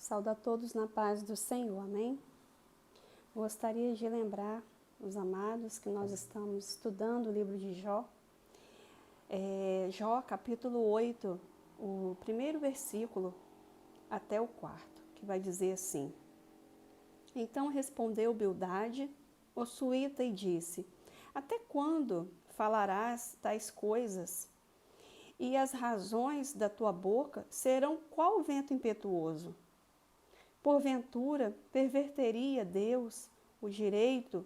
Saúdo a todos na paz do Senhor, amém? Gostaria de lembrar os amados que nós estamos estudando o livro de Jó. Jó, capítulo 8, o primeiro versículo até o quarto, que vai dizer assim: Então respondeu Bildade, o suíta, e disse: Até quando falarás tais coisas? E as razões da tua boca serão qual vento impetuoso? Porventura, perverteria Deus o direito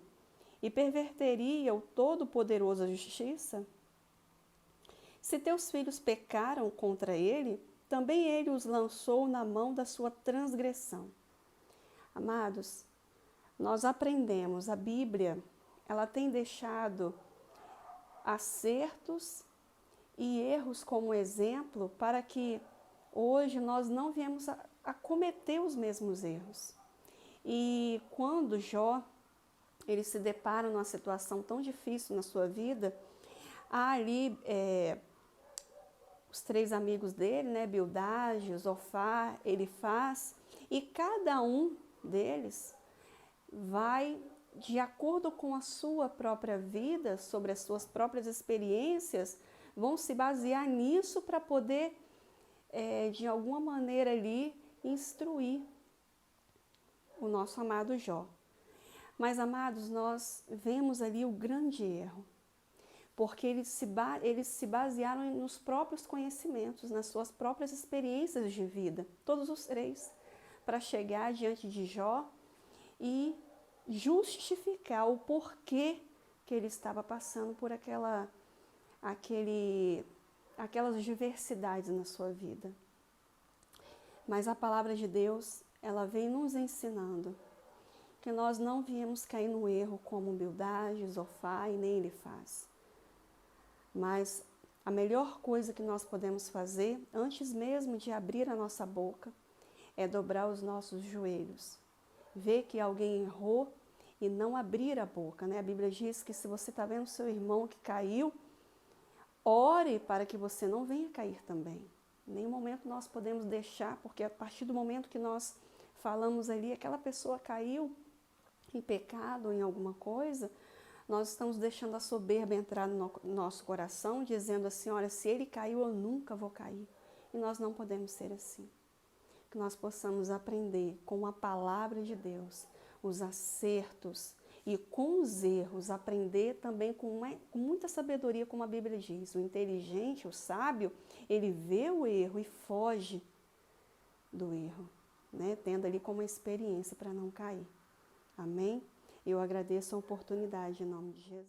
e perverteria o Todo-Poderoso a justiça? Se teus filhos pecaram contra ele, também ele os lançou na mão da sua transgressão. Amados, nós aprendemos, a Bíblia, ela tem deixado acertos e erros como exemplo para que hoje nós não venhamos a cometer os mesmos erros. E quando Jó, ele se depara numa situação tão difícil na sua vida, há ali os três amigos dele, né, Bildade, Zofar, Elifaz, e cada um deles vai, de acordo com a sua própria vida, sobre as suas próprias experiências, vão se basear nisso para poder, de alguma maneira ali, instruir o nosso amado Jó. Mas, amados, nós vemos ali o grande erro, porque eles se basearam nos próprios conhecimentos, nas suas próprias experiências de vida, todos os três, para chegar diante de Jó e justificar o porquê que ele estava passando por aquelas diversidades na sua vida. Mas a palavra de Deus, ela vem nos ensinando que nós não viemos cair no erro como Bildade, Zofar e nem Elifaz. Mas a melhor coisa que nós podemos fazer, antes mesmo de abrir a nossa boca, é dobrar os nossos joelhos. Ver que alguém errou e não abrir a boca, né? A Bíblia diz que se você está vendo seu irmão que caiu, ore para que você não venha cair também. Em nenhum momento nós podemos deixar, porque a partir do momento que nós falamos ali, aquela pessoa caiu em pecado, em alguma coisa, nós estamos deixando a soberba entrar no nosso coração, dizendo assim, olha, se ele caiu, eu nunca vou cair. E nós não podemos ser assim. Que nós possamos aprender com a palavra de Deus, os acertos, e com os erros, aprender também com muita sabedoria, como a Bíblia diz. O inteligente, o sábio, ele vê o erro e foge do erro, né? Tendo ali como experiência para não cair. Amém? Eu agradeço a oportunidade em nome de Jesus.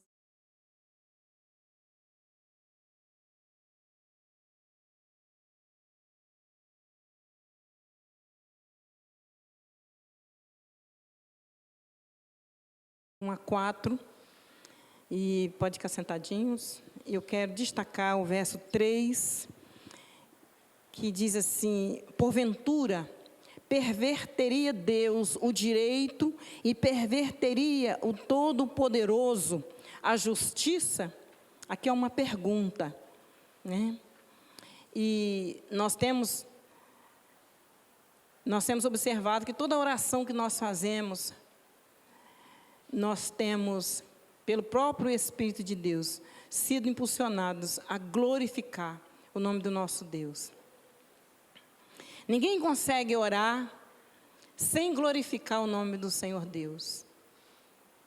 A 4, e pode ficar sentadinhos. Eu quero destacar o verso 3, que diz assim: porventura, perverteria Deus o direito e perverteria o Todo-Poderoso a justiça? Aqui é uma pergunta, né? E nós temos observado que toda oração que nós fazemos, nós temos, pelo próprio Espírito de Deus, sido impulsionados a glorificar o nome do nosso Deus. Ninguém consegue orar sem glorificar o nome do Senhor Deus.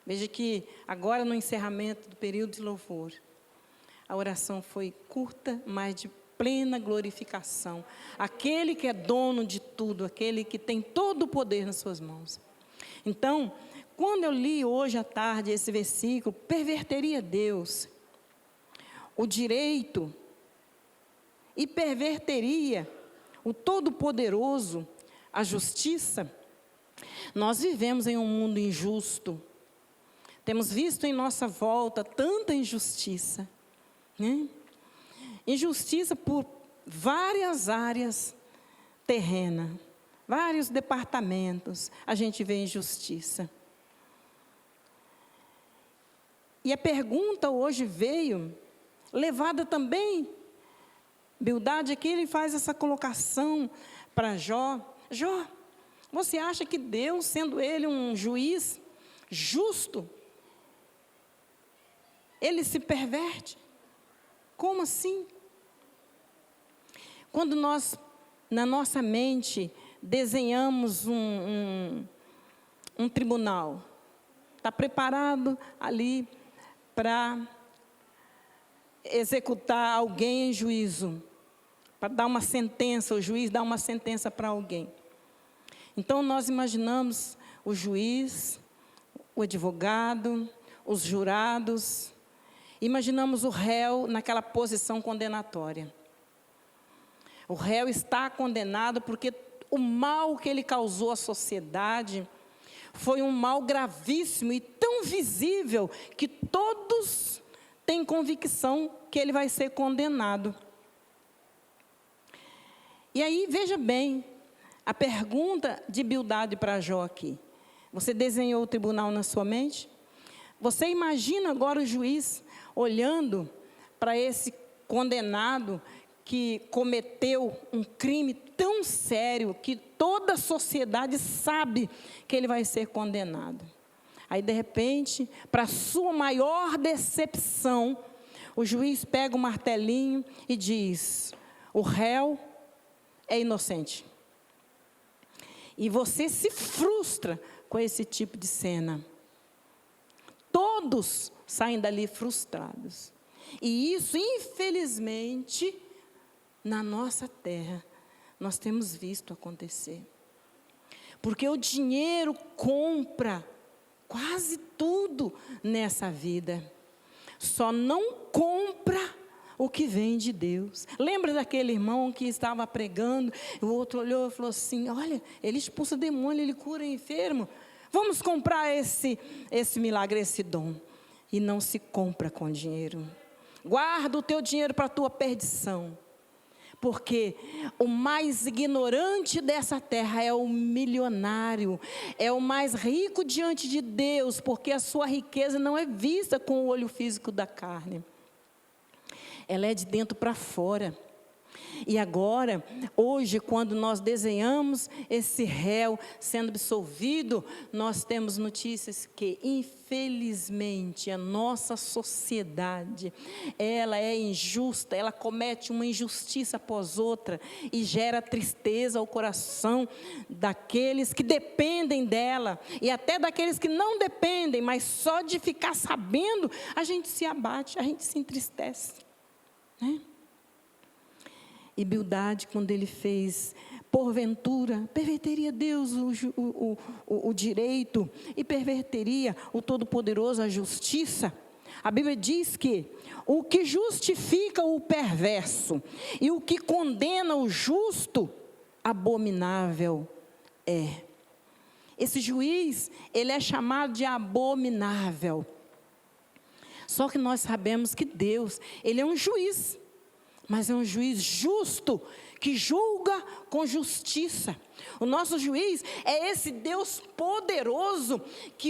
Veja que agora, no encerramento do período de louvor, a oração foi curta, mas de plena glorificação. Aquele que é dono de tudo, aquele que tem todo o poder nas suas mãos. Então, quando eu li hoje à tarde esse versículo, perverteria Deus o direito e perverteria o Todo-Poderoso a justiça. Nós vivemos em um mundo injusto. Temos visto em nossa volta tanta injustiça, né? Injustiça por várias áreas terrenas, vários departamentos, a gente vê injustiça. E a pergunta hoje veio, levada também, Bildade aqui, ele faz essa colocação para Jó. Jó, Você acha que Deus, sendo Ele um juiz justo, Ele se perverte? Como assim? Quando nós, na nossa mente, desenhamos um tribunal, está preparado ali para executar alguém em juízo, para dar uma sentença, o juiz dá uma sentença para alguém. Então, nós imaginamos o juiz, o advogado, os jurados, imaginamos o réu naquela posição condenatória. O réu está condenado porque o mal que ele causou à sociedade foi um mal gravíssimo e tão visível que todos têm convicção que ele vai ser condenado. E aí, veja bem, a pergunta de Bildade para Jó aqui. Você desenhou o tribunal na sua mente? Você imagina agora o juiz olhando para esse condenado que cometeu um crime tão sério que toda a sociedade sabe que ele vai ser condenado. Aí, de repente, para sua maior decepção, o juiz pega o martelinho e diz: o réu é inocente. E você se frustra com esse tipo de cena. Todos saem dali frustrados. E isso, infelizmente, na nossa terra, nós temos visto acontecer. Porque o dinheiro compra quase tudo nessa vida. Só não compra o que vem de Deus. Lembra daquele irmão que estava pregando, o outro olhou e falou assim: olha, ele expulsa demônio, ele cura enfermo. Vamos comprar esse milagre, esse dom. E não se compra com dinheiro. Guarda o teu dinheiro para a tua perdição. Porque o mais ignorante dessa terra é o milionário, é o mais rico diante de Deus, porque a sua riqueza não é vista com o olho físico da carne. Ela é de dentro para fora. E agora, hoje, quando nós desenhamos esse réu sendo absolvido, nós temos notícias que, infelizmente, a nossa sociedade, ela é injusta, ela comete uma injustiça após outra e gera tristeza ao coração daqueles que dependem dela e até daqueles que não dependem, mas só de ficar sabendo, a gente se abate, a gente se entristece, né? E Bildade, quando ele fez, porventura, perverteria Deus o direito e perverteria o Todo-Poderoso a justiça? A Bíblia diz que o que justifica o perverso e o que condena o justo, abominável é. Esse juiz, ele é chamado de abominável. Só que nós sabemos que Deus, ele é um juiz. Mas é um juiz justo, que julga com justiça. O nosso juiz é esse Deus poderoso, que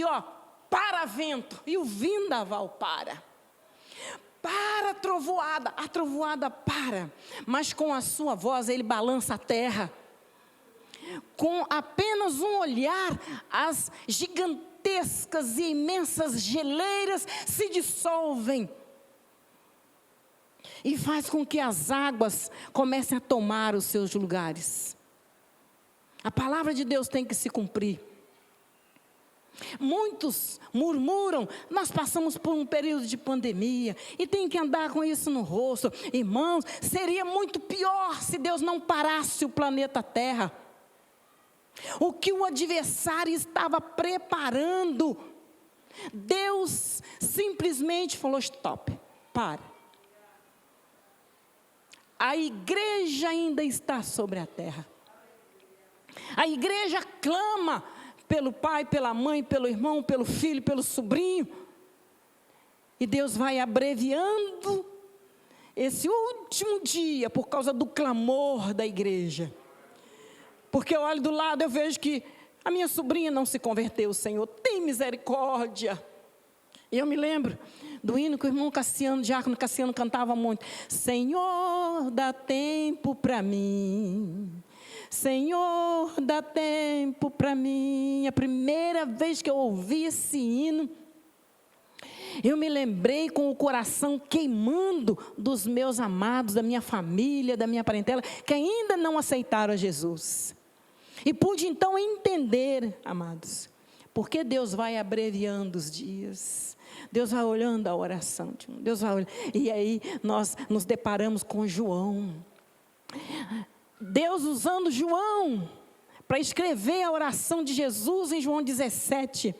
para vento, e o vendaval para. Para a trovoada para. Mas com a sua voz ele balança a terra. Com apenas um olhar, as gigantescas e imensas geleiras se dissolvem. E faz com que as águas comecem a tomar os seus lugares. A palavra de Deus tem que se cumprir. Muitos murmuram, nós passamos por um período de pandemia e tem que andar com isso no rosto. Irmãos, seria muito pior se Deus não parasse o planeta Terra. O que o adversário estava preparando, Deus simplesmente falou: stop, para. A igreja ainda está sobre a terra. A igreja clama pelo pai, pela mãe, pelo irmão, pelo filho, pelo sobrinho. E Deus vai abreviando esse último dia por causa do clamor da igreja. Porque eu olho do lado, eu vejo que a minha sobrinha não se converteu, Senhor, tem misericórdia. E eu me lembro do hino que o irmão Cassiano, diácono Cassiano, cantava muito. Senhor, dá tempo para mim. Senhor, dá tempo para mim. A primeira vez que eu ouvi esse hino, eu me lembrei com o coração queimando dos meus amados, da minha família, da minha parentela, que ainda não aceitaram a Jesus. E pude então entender, amados, porque Deus vai abreviando os dias. Deus vai olhando a oração de um. Deus vai olhando. E aí nós nos deparamos com João. Deus usando João para escrever a oração de Jesus em João 17.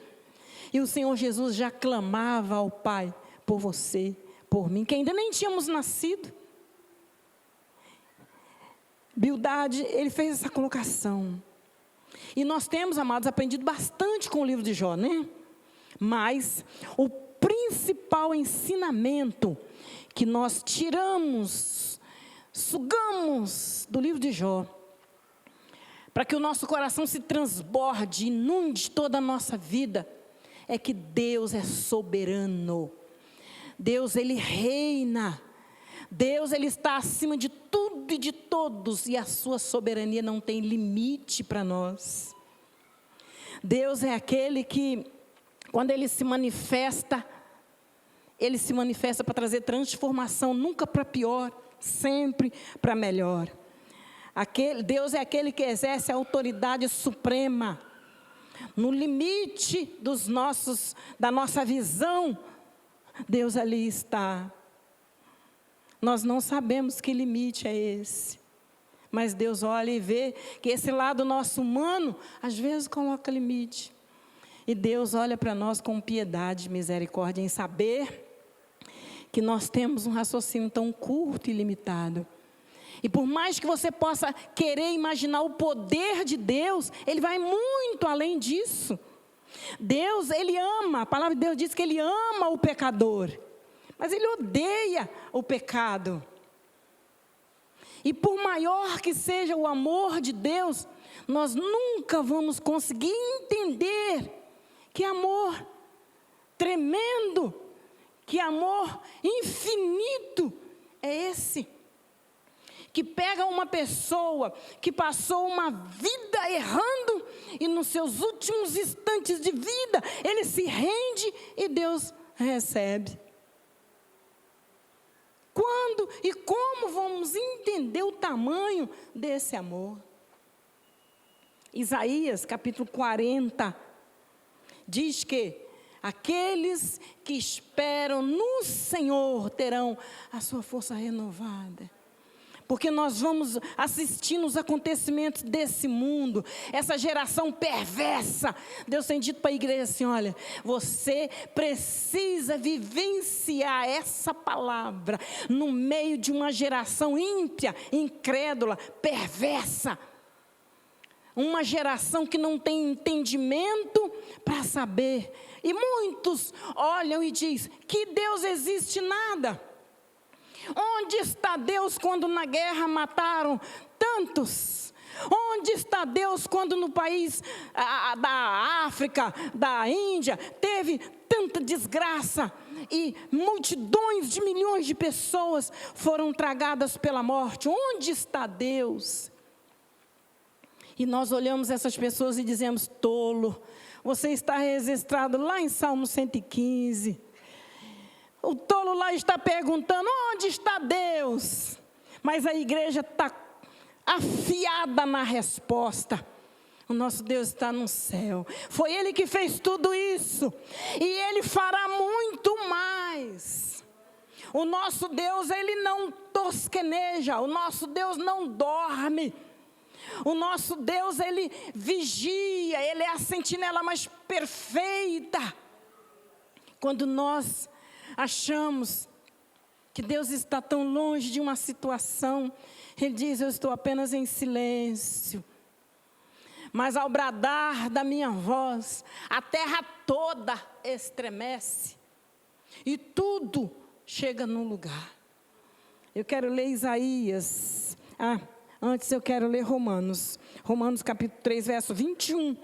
E o Senhor Jesus já clamava ao Pai por você, por mim, que ainda nem tínhamos nascido. Bildade, ele fez essa colocação. E nós temos, amados, aprendido bastante com o livro de Jó, né? Mas o principal ensinamento que nós tiramos, sugamos do livro de Jó, para que o nosso coração se transborde, inunde toda a nossa vida, é que Deus é soberano. Deus, Ele reina. Deus, Ele está acima de tudo e de todos, e a sua soberania não tem limite para nós. Deus é aquele que, quando Ele se manifesta para trazer transformação, nunca para pior, sempre para melhor. Deus é aquele que exerce a autoridade suprema, no limite da nossa visão. Deus ali está. Nós não sabemos que limite é esse, mas Deus olha e vê que esse lado nosso humano, às vezes coloca limite, e Deus olha para nós com piedade e misericórdia, em saber que nós temos um raciocínio tão curto e limitado. E por mais que você possa querer imaginar o poder de Deus, Ele vai muito além disso. Deus, Ele ama, a palavra de Deus diz que Ele ama o pecador, mas Ele odeia o pecado. E por maior que seja o amor de Deus, nós nunca vamos conseguir entender que amor tremendo, que amor infinito é esse, que pega uma pessoa que passou uma vida errando e nos seus últimos instantes de vida, ele se rende e Deus recebe. Quando e como vamos entender o tamanho desse amor? Isaías capítulo 40 diz que aqueles que esperam no Senhor terão a sua força renovada. Porque nós vamos assistindo os acontecimentos desse mundo, essa geração perversa. Deus tem dito para a igreja assim: olha, você precisa vivenciar essa palavra no meio de uma geração ímpia, incrédula, perversa. Uma geração que não tem entendimento para saber. E muitos olham e dizem: que Deus existe nada. Onde está Deus quando na guerra mataram tantos? Onde está Deus quando no país da África, da Índia, teve tanta desgraça e multidões de milhões de pessoas foram tragadas pela morte? Onde está Deus? E nós olhamos essas pessoas e dizemos: tolo, você está registrado lá em Salmo 115. O tolo lá está perguntando: onde está Deus? Mas a igreja está afiada na resposta. O nosso Deus está no céu. Foi Ele que fez tudo isso. E Ele fará muito mais. O nosso Deus, Ele não tosqueneja. O nosso Deus não dorme. O nosso Deus, Ele vigia. Ele é a sentinela mais perfeita. Quando nós achamos que Deus está tão longe de uma situação, Ele diz: eu estou apenas em silêncio. Mas ao bradar da minha voz, a terra toda estremece. E tudo chega no lugar. Eu quero ler Isaías. Antes eu quero ler Romanos. Romanos capítulo 3, verso 21.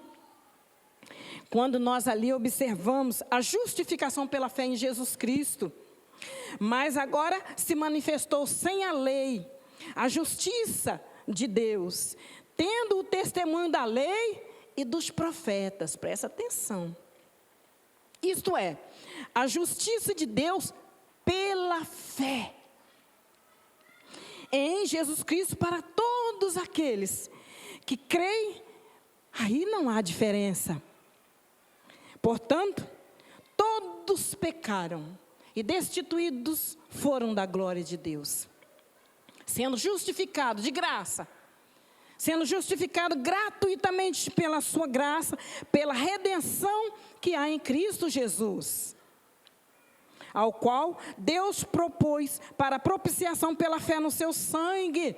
Quando nós ali observamos a justificação pela fé em Jesus Cristo. Mas agora se manifestou sem a lei a justiça de Deus, tendo o testemunho da lei e dos profetas. Presta atenção. Isto é, a justiça de Deus pela fé em Jesus Cristo para todos aqueles que creem. Aí não há diferença. Portanto, todos pecaram e destituídos foram da glória de Deus, sendo justificados de graça, sendo justificado gratuitamente pela sua graça, pela redenção que há em Cristo Jesus, ao qual Deus propôs para propiciação pela fé no seu sangue,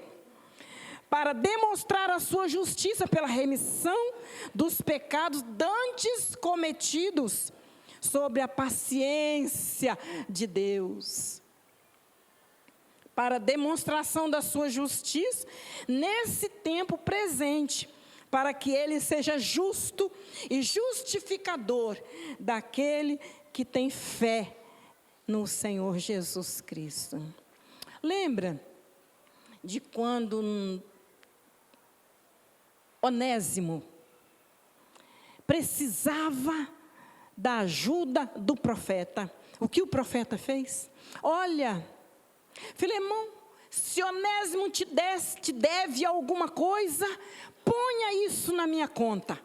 para demonstrar a sua justiça pela remissão dos pecados dantes cometidos, sobre a paciência de Deus, para demonstração da sua justiça nesse tempo presente, para que ele seja justo e justificador daquele que tem fé no Senhor Jesus Cristo. Lembra de quando Onésimo precisava da ajuda do profeta? O que o profeta fez? Olha, Filemão, se Onésimo te deve alguma coisa, ponha isso na minha conta.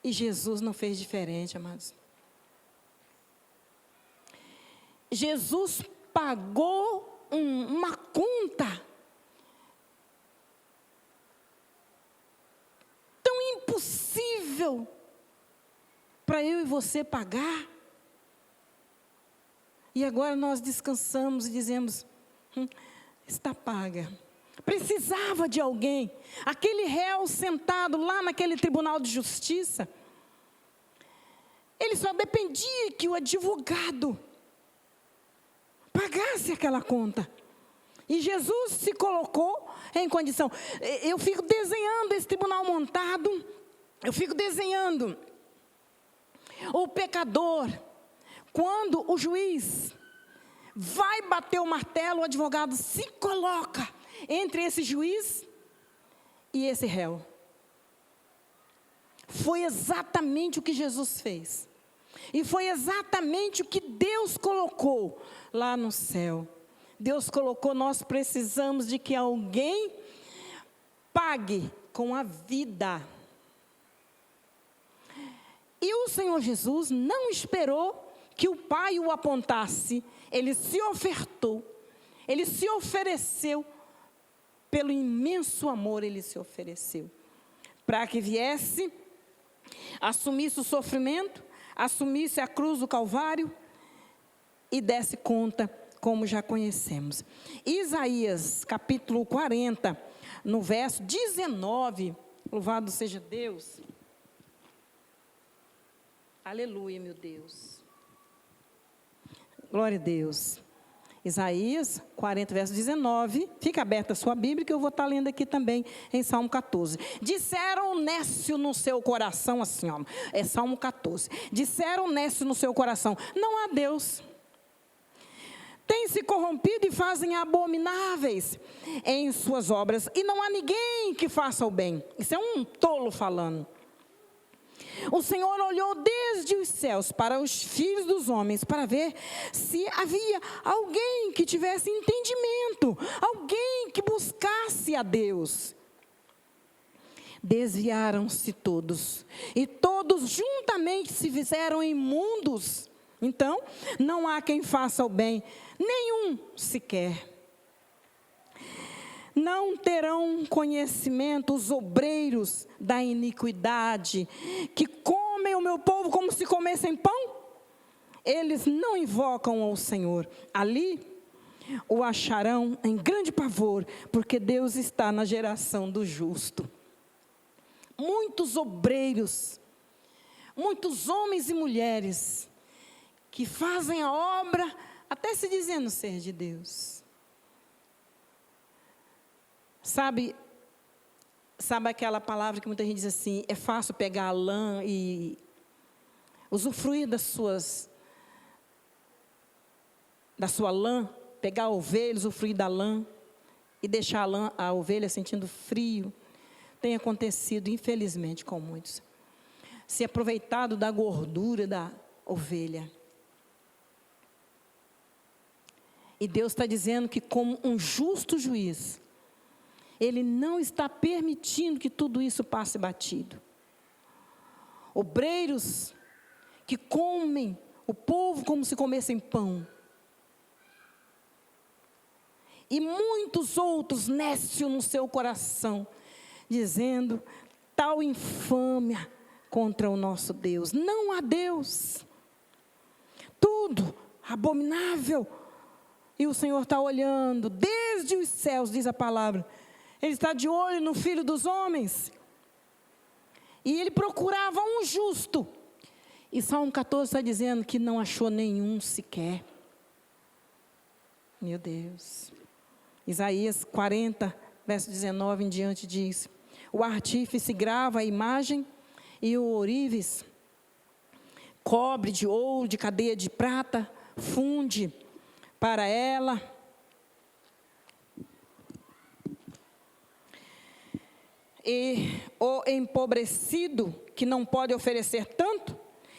E Jesus não fez diferente, amados. Jesus pagou uma conta tão impossível para eu e você pagar. E agora nós descansamos e dizemos, está paga. Precisava de alguém. Aquele réu sentado lá naquele tribunal de justiça, ele só dependia que o advogado pagasse aquela conta. E Jesus se colocou em condição. Eu fico desenhando esse tribunal montado, eu fico desenhando o pecador. Quando o juiz vai bater o martelo, o advogado se coloca entre esse juiz e esse réu. Foi exatamente o que Jesus fez. E foi exatamente o que Deus colocou lá no céu. Deus colocou, nós precisamos de que alguém pague com a vida. E o Senhor Jesus não esperou que o Pai o apontasse. Ele se ofertou, ele se ofereceu, pelo imenso amor ele se ofereceu, para que viesse, assumisse o sofrimento, assumisse a cruz do Calvário e desse conta, como já conhecemos. Isaías, capítulo 40, no verso 19, louvado seja Deus. Aleluia, meu Deus. Glória a Deus. Isaías 40, verso 19. Fica aberta a sua Bíblia, que eu vou estar lendo aqui também em Salmo 14. Disseram nécio no seu coração, assim, ó, é Salmo 14. Disseram nécio no seu coração, não há Deus. Têm se corrompido e fazem abomináveis em suas obras, e não há ninguém que faça o bem. Isso é um tolo falando. O Senhor olhou desde os céus para os filhos dos homens, para ver se havia alguém que tivesse entendimento, alguém que buscasse a Deus. Desviaram-se todos, e todos juntamente se fizeram imundos. Então, não há quem faça o bem, nenhum sequer. Não terão conhecimento os obreiros da iniquidade, que comem o meu povo como se comessem pão? Eles não invocam ao Senhor. Ali o acharão em grande pavor, porque Deus está na geração do justo. Muitos obreiros, muitos homens e mulheres, que fazem a obra, até se dizendo ser de Deus. Sabe aquela palavra que muita gente diz assim, é fácil pegar a lã e usufruir da sua lã pegar a ovelha, usufruir da lã, e deixar a ovelha sentindo frio. Tem acontecido, infelizmente, com muitos. Se aproveitado da gordura da ovelha. E Deus está dizendo que, como um justo juiz, Ele não está permitindo que tudo isso passe batido. Obreiros que comem o povo como se comessem pão. E muitos outros nécios no seu coração, dizendo tal infâmia contra o nosso Deus. Não há Deus. Tudo abominável. E o Senhor está olhando desde os céus, diz a palavra. Ele está de olho no Filho dos homens. E ele procurava um justo. E Salmo 14 está dizendo que não achou nenhum sequer. Meu Deus. Isaías 40, verso 19 em diante diz: o artífice grava a imagem e o ourives cobre de ouro, de cadeia de prata, funde para ela. E o empobrecido, que não pode oferecer tanto,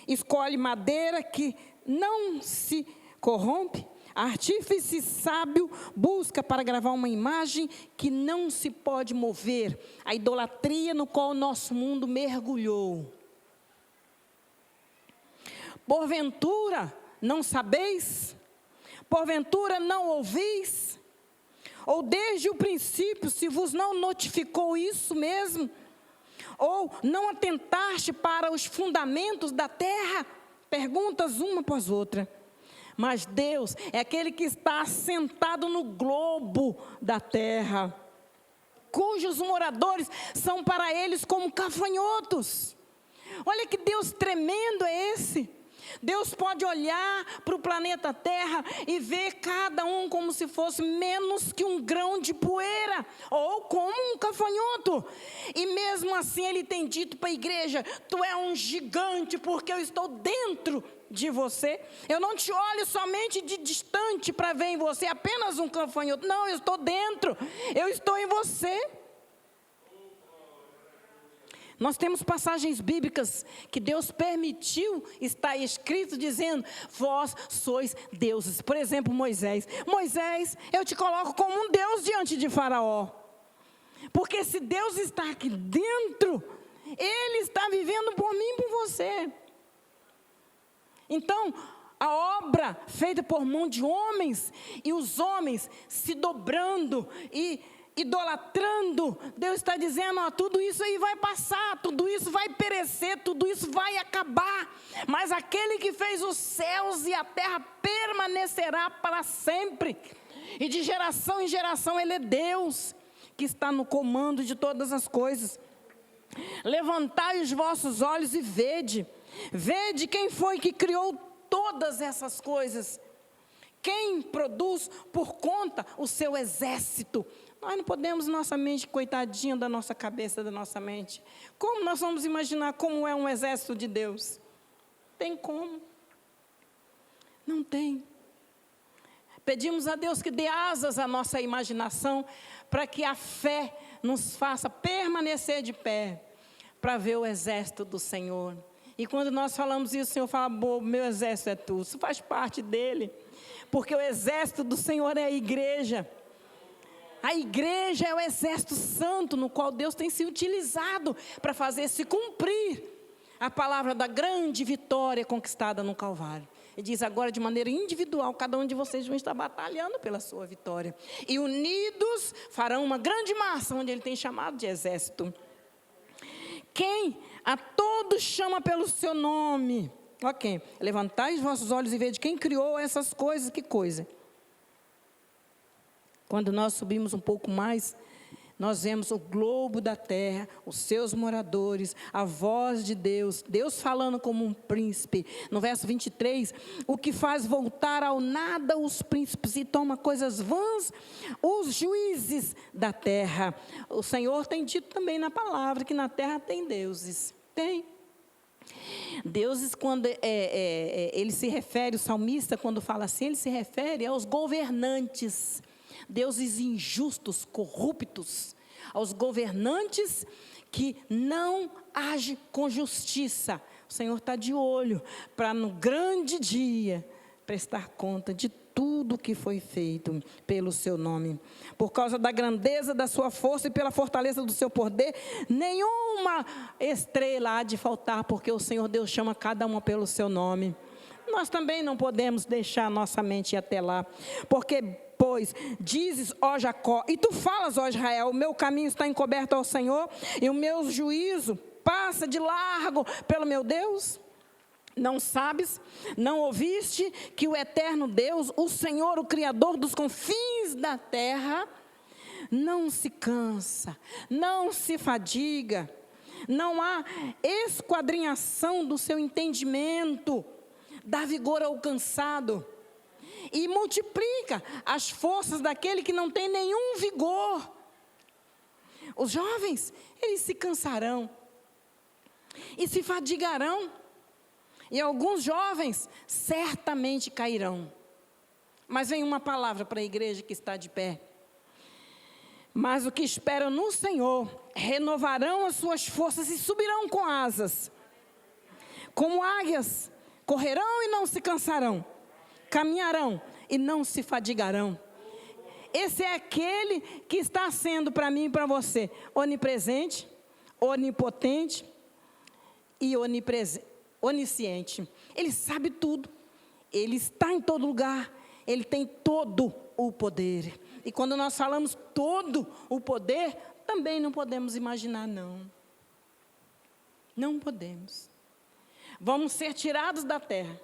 escolhe madeira que não se corrompe. Artífice sábio busca para gravar uma imagem que não se pode mover. A idolatria no qual o nosso mundo mergulhou. Porventura não sabeis? Porventura não ouvis? Ou desde o princípio se vos não notificou isso mesmo? Ou não atentaste para os fundamentos da terra? Perguntas uma após outra. Mas Deus é aquele que está assentado no globo da terra, cujos moradores são para eles como gafanhotos. Olha que Deus tremendo é esse. Deus pode olhar para o planeta Terra e ver cada um como se fosse menos que um grão de poeira, ou como um gafanhoto. E mesmo assim Ele tem dito para a igreja: tu é um gigante porque eu estou dentro de você. Eu não te olho somente de distante para ver em você apenas um gafanhoto. Não, eu estou dentro, eu estou em você. Nós temos passagens bíblicas que Deus permitiu estar escrito dizendo: vós sois deuses. Por exemplo, Moisés. Moisés, eu te coloco como um Deus diante de Faraó. Porque se Deus está aqui dentro, Ele está vivendo por mim e por você. Então, a obra feita por mão de homens, e os homens se dobrando e idolatrando, Deus está dizendo: ó, tudo isso aí vai passar, tudo isso vai perecer, tudo isso vai acabar, mas aquele que fez os céus e a terra permanecerá para sempre, e de geração em geração Ele é Deus, que está no comando de todas as coisas. Levantai os vossos olhos e vede quem foi que criou todas essas coisas, quem produz por conta o seu exército. Nós não podemos, nossa mente, coitadinha da nossa cabeça, da nossa mente. Como nós vamos imaginar como é um exército de Deus? Tem como? Não tem. Pedimos a Deus que dê asas à nossa imaginação, para que a fé nos faça permanecer de pé, para ver o exército do Senhor. E quando nós falamos isso, o Senhor fala: meu exército é tu. Isso faz parte dele, porque o exército do Senhor é a igreja. A igreja é o exército santo, no qual Deus tem se utilizado para fazer se cumprir a palavra da grande vitória conquistada no Calvário. E diz agora de maneira individual: cada um de vocês vão estar batalhando pela sua vitória. E unidos farão uma grande massa, onde Ele tem chamado de exército. Quem a todos chama pelo seu nome. Ok, levantai os vossos olhos e vede quem criou essas coisas. Que coisa? Quando nós subimos um pouco mais, nós vemos o globo da terra, os seus moradores, a voz de Deus, Deus falando como um príncipe. No verso 23, o que faz voltar ao nada os príncipes e toma coisas vãs, os juízes da terra. O Senhor tem dito também na palavra que na terra tem deuses. Tem. Deus, quando ele se refere, o salmista, quando fala assim, ele se refere aos governantes, deuses injustos, corruptos, aos governantes que não agem com justiça. O Senhor está de olho para, no grande dia, prestar conta de tudo que foi feito pelo seu nome. Por causa da grandeza da sua força e pela fortaleza do seu poder, nenhuma estrela há de faltar, porque o Senhor Deus chama cada uma pelo seu nome. Nós também não podemos deixar nossa mente ir até lá, porque, pois, dizes, ó Jacó, e tu falas, ó Israel, o meu caminho está encoberto ao Senhor, e o meu juízo passa de largo pelo meu Deus. Não sabes, não ouviste que o eterno Deus, o Senhor, o Criador dos confins da terra, não se cansa, não se fadiga, não há esquadrinhação do seu entendimento, dá vigor ao cansado e multiplica as forças daquele que não tem nenhum vigor. Os jovens, eles se cansarão e se fadigarão. E alguns jovens certamente cairão. Mas vem uma palavra para a igreja que está de pé. Mas o que esperam no Senhor renovarão as suas forças e subirão com asas. Como águias, correrão e não se cansarão. Caminharão e não se fadigarão. Esse é aquele que está sendo para mim e para você onipresente, onipotente e onisciente. Ele sabe tudo, ele está em todo lugar, ele tem todo o poder. E quando nós falamos todo o poder, também não podemos imaginar, não podemos. Vamos ser tirados da terra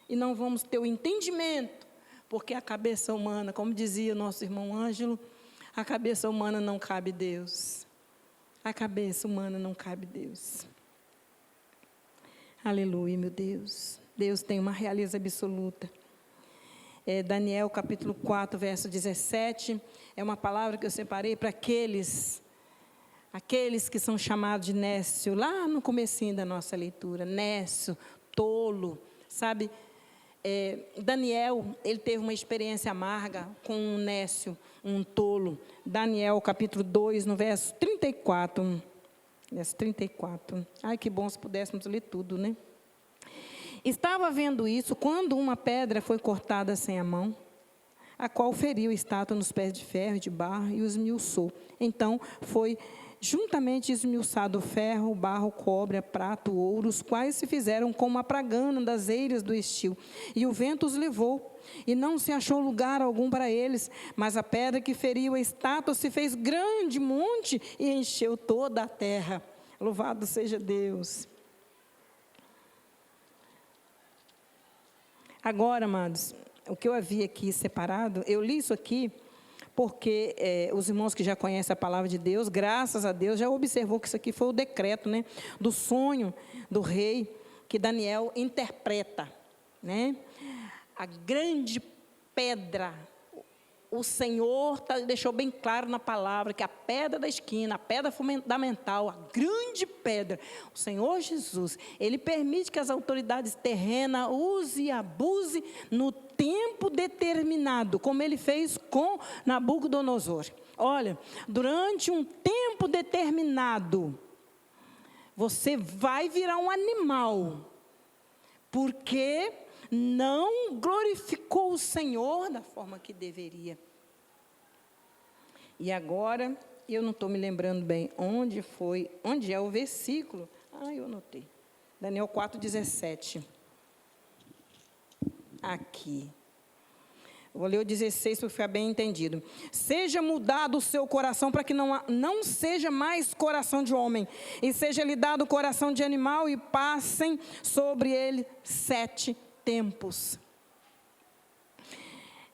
e não vamos ter o entendimento, porque a cabeça humana, como dizia o nosso irmão Ângelo, a cabeça humana não cabe Deus. A cabeça humana não cabe Deus. Aleluia, meu Deus. Deus tem uma realeza absoluta. Daniel, capítulo 4, verso 17, é uma palavra que eu separei para aqueles que são chamados de nécio, lá no comecinho da nossa leitura, nécio, tolo, sabe? Daniel, ele teve uma experiência amarga com um nécio, um tolo. Daniel, capítulo 2, no verso 34, verso 34. Ai, que bom se pudéssemos ler tudo, né? Estava vendo isso quando uma pedra foi cortada sem a mão, a qual feriu a estátua nos pés de ferro e de barro e os esmiuçou. Então foi juntamente esmiuçado o ferro, o barro, o cobre, a prata, o ouro, os quais se fizeram como a pragana das eiras do estio. E o vento os levou, e não se achou lugar algum para eles, mas a pedra que feriu a estátua se fez grande monte e encheu toda a terra. Louvado seja Deus. Agora, amados, o que eu havia aqui separado, eu li isso aqui porque os irmãos que já conhecem a palavra de Deus, graças a Deus, já observou que isso aqui foi o decreto, né, do sonho do rei que Daniel interpreta, né? A grande pedra, o Senhor deixou bem claro na palavra que a pedra da esquina, a pedra fundamental, a grande pedra, o Senhor Jesus, Ele permite que as autoridades terrenas usem e abusem no tempo determinado, como Ele fez com Nabucodonosor. Olha, durante um tempo determinado, você vai virar um animal, porque não glorificou o Senhor da forma que deveria. E agora, eu não estou me lembrando bem onde é o versículo. Eu anotei. Daniel 4,17. Aqui. Vou ler o 16 para ficar bem entendido. Seja mudado o seu coração para que não seja mais coração de homem, e seja lhe dado coração de animal, e passem sobre ele 7 tempos.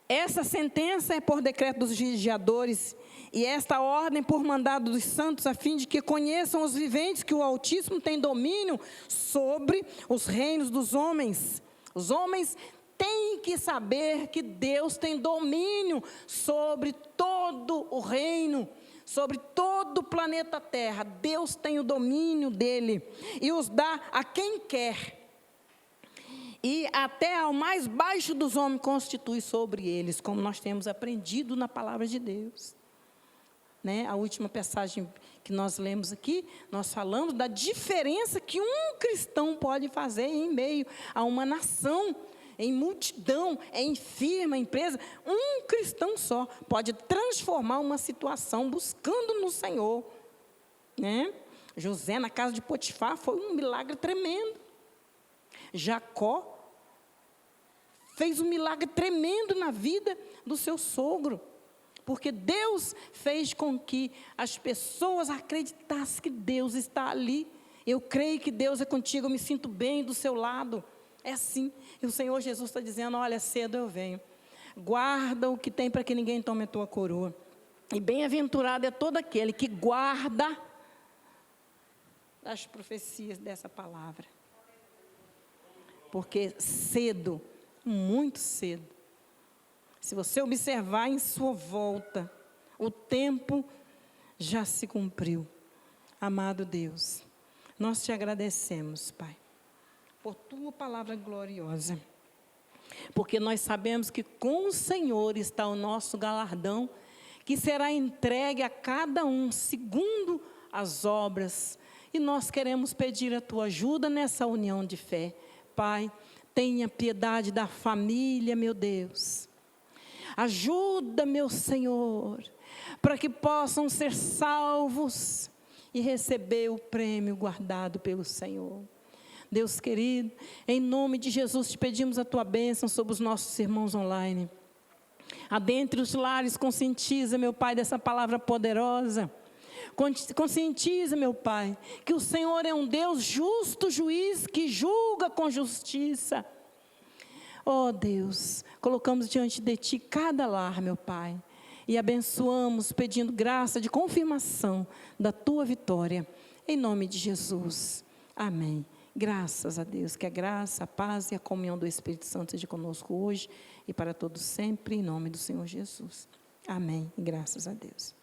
Essa sentença é por decreto dos vigiadores, e esta ordem por mandado dos santos, a fim de que conheçam os viventes que o Altíssimo tem domínio sobre os reinos dos homens. Os homens têm que saber que Deus tem domínio sobre todo o reino, sobre todo o planeta Terra. Deus tem o domínio dele e os dá a quem quer. E até ao mais baixo dos homens constitui sobre eles, como nós temos aprendido na palavra de Deus. Né? A última passagem que nós lemos aqui, nós falamos da diferença que um cristão pode fazer em meio a uma nação, em multidão, em firma, empresa. Um cristão só pode transformar uma situação buscando no Senhor. Né? José, na casa de Potifar, foi um milagre tremendo. Jacó fez um milagre tremendo na vida do seu sogro, porque Deus fez com que as pessoas acreditassem que Deus está ali. Eu creio que Deus é contigo, eu me sinto bem do seu lado. É assim. E o Senhor Jesus está dizendo: olha, cedo eu venho. Guarda o que tem para que ninguém tome a tua coroa. E bem-aventurado é todo aquele que guarda as profecias dessa palavra. Porque cedo, muito cedo, se você observar em sua volta, o tempo já se cumpriu. Amado Deus, nós te agradecemos, Pai, por tua palavra gloriosa, porque nós sabemos que com o Senhor está o nosso galardão, que será entregue a cada um segundo as obras, e nós queremos pedir a tua ajuda nessa união de fé. Pai, tenha piedade da família, meu Deus. Ajuda, meu Senhor, para que possam ser salvos e receber o prêmio guardado pelo Senhor. Deus querido, em nome de Jesus, te pedimos a tua bênção sobre os nossos irmãos online. Adentre os lares, conscientiza, meu Pai, dessa palavra poderosa. Conscientiza, meu Pai, que o Senhor é um Deus justo, juiz, que julga com justiça. Oh Deus, colocamos diante de Ti cada lar, meu Pai, e abençoamos, pedindo graça de confirmação da Tua vitória, em nome de Jesus. Amém. Graças a Deus, que a graça, a paz e a comunhão do Espírito Santo seja conosco hoje e para todos sempre, em nome do Senhor Jesus. Amém. E graças a Deus.